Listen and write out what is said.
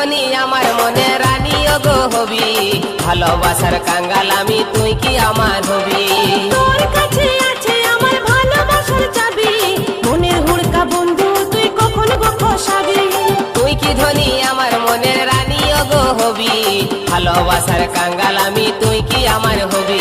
ধনী আমার মনে রানী গো হবি, ভালোবাসার কাঙ্গাল আমি তুই কি আমার হবি। তোর কাছে আছে আমার ভালোবাসার চাবি, মনের হুড়কা বন্ধু তুই কখন গো খসাবি। তুই কি ধনী আমার মনের রানী গো হবি, ভালোবাসার কাঙ্গাল আমি তুই কি আমার হবি।